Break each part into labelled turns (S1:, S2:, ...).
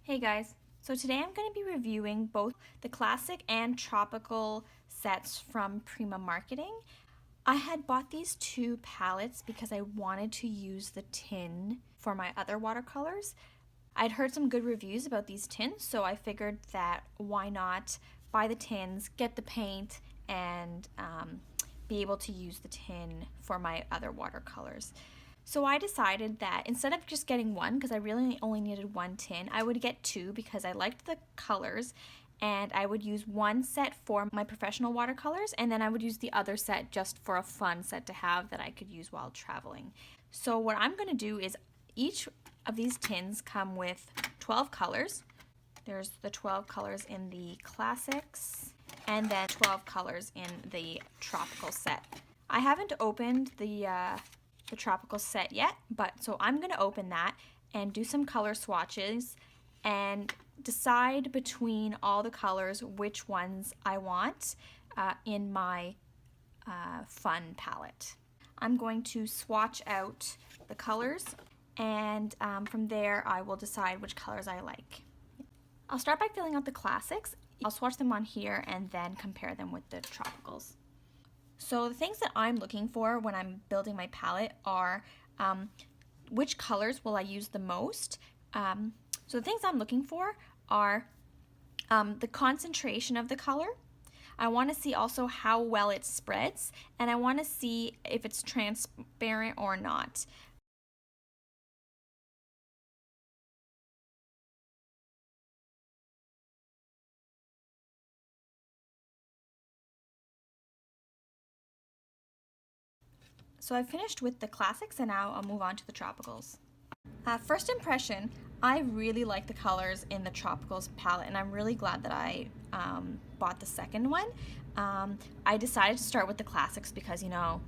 S1: Hey guys, so today I'm going to be reviewing both the classic and tropical sets from Prima Marketing. I had bought these two palettes because I wanted to use the tin for my other watercolors. I'd heard some good reviews about these tins, so I figured that why not buy the tins, get the paint, and be able to use the tin for my other watercolors. So I decided that instead of just getting one, because I really only needed one tin, I would get two because I liked the colors, and I would use one set for my professional watercolors, and then I would use the other set just for a fun set to have that I could use while traveling. So what I'm going to do is each of these tins come with 12 colors. There's the 12 colors in the classics and then 12 colors in the tropical set. I haven't opened the tropical set yet, but so I'm going to open that and do some color swatches and decide between all the colors which ones I want in my fun palette. I'm going to swatch out the colors, and from there I will decide which colors I like. I'll start by filling out the classics. I'll swatch them on here and then compare them with the tropicals. So the things that I'm looking for when I'm building my palette are which colors will I use the most. So the things I'm looking for are the concentration of the color. I want to see also how well it spreads, and I want to see if it's transparent or not. So I've finished with the classics, and now I'll move on to the tropicals. First impression, I really like the colors in the tropicals palette, and I'm really glad that I bought the second one. I decided to start with the classics because, you know,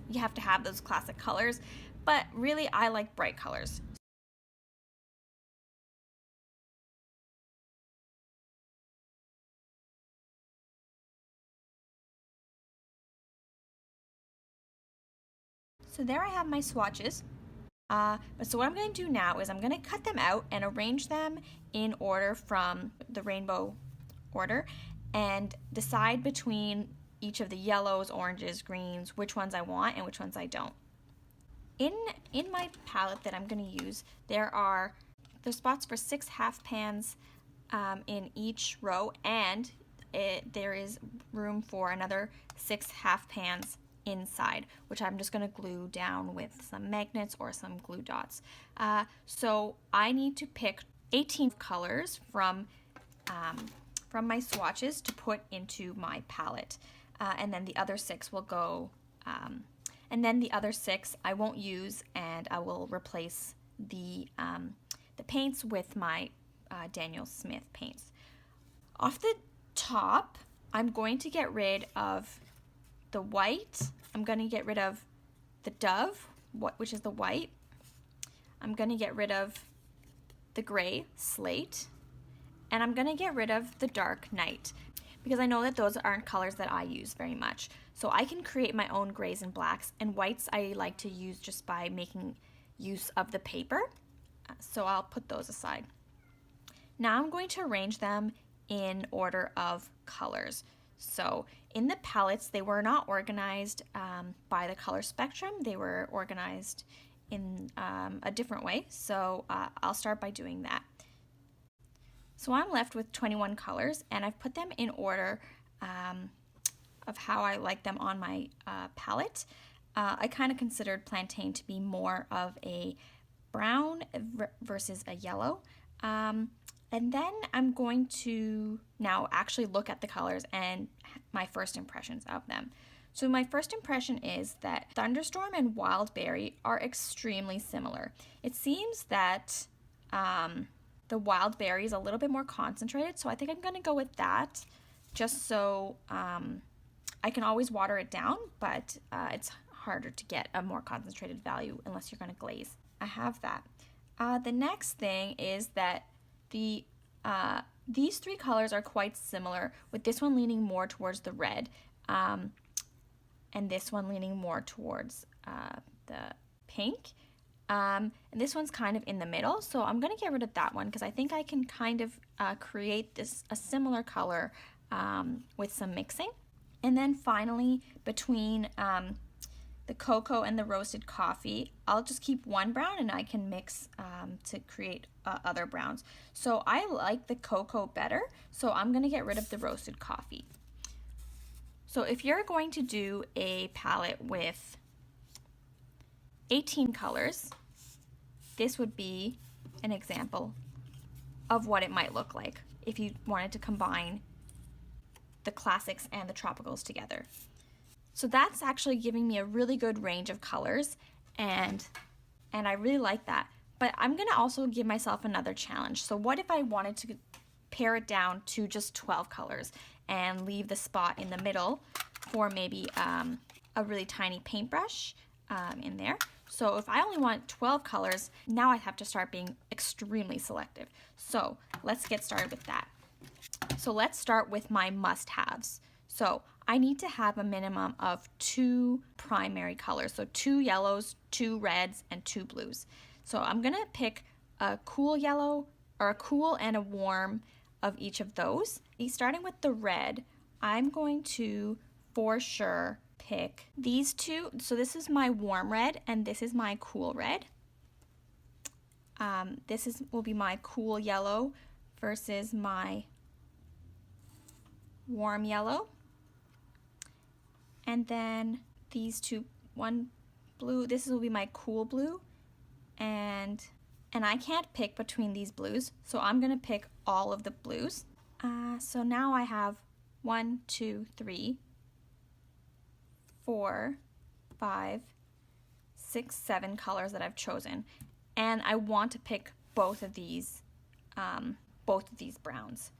S1: you have to have those classic colors, but really I like bright colors. So there I have my swatches. So what I'm going to do now is I'm going to cut them out and arrange them in order from the rainbow order and decide between each of the yellows, oranges, greens, which ones I want and which ones I don't. In my palette that I'm going to use, there's spots for 6 half pans in each row, and there is room for another 6 half pans inside, which I'm just going to glue down with some magnets or some glue dots. So I need to pick 18 colors from my swatches to put into my palette, and then the other 6 will go, and then the other 6 I won't use, and I will replace the paints with my Daniel Smith paints. Off the top, I'm going to get rid of the white. I'm going to get rid of the dove, which is the white. I'm going to get rid of the gray, slate, and I'm going to get rid of the dark night because I know that those aren't colors that I use very much. So I can create my own grays and blacks, and whites I like to use just by making use of the paper. So I'll put those aside. Now I'm going to arrange them in order of colors. So in the palettes, they were not organized by the color spectrum. They were organized in a different way. So I'll start by doing that. So I'm left with 21 colors, and I've put them in order of how I like them on my palette. I kind of considered Plantain to be more of a brown versus a yellow. And then I'm going to now actually look at the colors and my first impressions of them. So my first impression is that Thunderstorm and Wild Berry are extremely similar. It seems that the Wild Berry is a little bit more concentrated, so I think I'm going to go with that just so I can always water it down, but it's harder to get a more concentrated value unless you're going to glaze. I have that. The next thing is that these 3 colors are quite similar, with this one leaning more towards the red and this one leaning more towards the pink. And this one's kind of in the middle, so I'm going to get rid of that one because I think I can kind of create a similar color with some mixing. And then finally, between the cocoa and the roasted coffee, I'll just keep one brown and I can mix to create other browns. So I like the cocoa better, so I'm going to get rid of the roasted coffee. So if you're going to do a palette with 18 colors, this would be an example of what it might look like if you wanted to combine the classics and the tropicals together. So that's actually giving me a really good range of colors, and I really like that. But I'm gonna also give myself another challenge. So what if I wanted to pare it down to just 12 colors and leave the spot in the middle for maybe a really tiny paintbrush in there? So if I only want 12 colors, now I have to start being extremely selective. So let's get started with that. So let's start with my must-haves. So I need to have a minimum of 2 primary colors. So 2 yellows, 2 reds, and 2 blues. So I'm gonna pick a cool yellow or a cool and a warm of each of those. Starting with the red, I'm going to for sure pick these two. So this is my warm red and this is my cool red. Will be my cool yellow versus my warm yellow. And then these two, one blue, this will be my cool blue. And I can't pick between these blues, so I'm gonna pick all of the blues. So now I have 1, 2, 3, 4, 5, 6, 7 colors that I've chosen, and I want to pick both of these browns.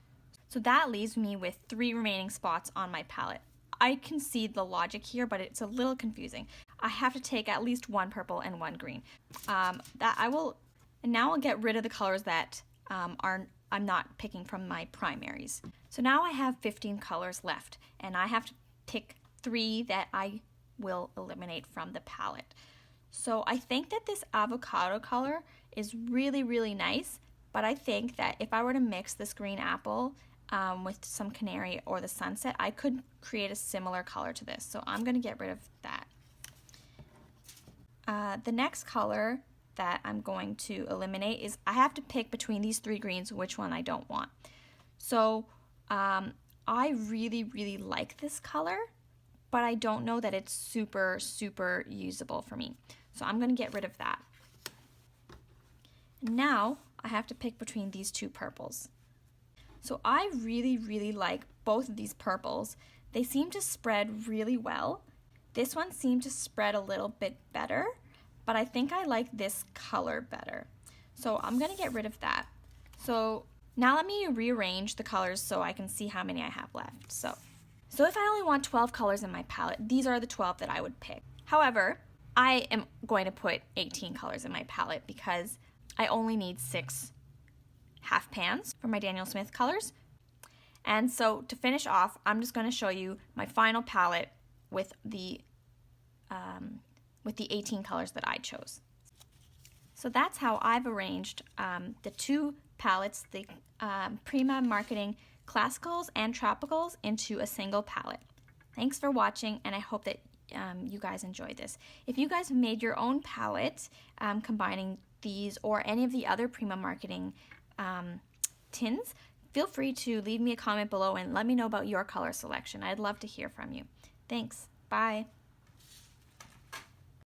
S1: So that leaves me with 3 remaining spots on my palette. I can see the logic here, but it's a little confusing. I have to take at least 1 purple and 1 green. And now I'll get rid of the colors that I'm not picking from my primaries. So now I have 15 colors left, and I have to pick 3 that I will eliminate from the palette. So I think that this avocado color is really, really nice, but I think that if I were to mix this green apple with some canary or the sunset, I could create a similar color to this. So I'm going to get rid of that. The next color that I'm going to eliminate is I have to pick between these 3 greens which one I don't want. So I really, really like this color, but I don't know that it's super, super usable for me. So I'm going to get rid of that. Now I have to pick between these 2 purples. So I really, really like both of these purples. They seem to spread really well. This one seemed to spread a little bit better, but I think I like this color better. So I'm gonna get rid of that. So now let me rearrange the colors so I can see how many I have left. So if I only want 12 colors in my palette, these are the 12 that I would pick. However, I am going to put 18 colors in my palette because I only need 6 half pans for my Daniel Smith colors. And so to finish off, I'm just going to show you my final palette with the 18 colors that I chose. So that's how I've arranged the 2 palettes, the Prima Marketing Classicals and Tropicals, into a single palette. Thanks for watching, and I hope that you guys enjoyed this. If you guys have made your own palette combining these or any of the other Prima Marketing tins, feel free to leave me a comment below and let me know about your color selection. I'd love to hear from you. Thanks. Bye.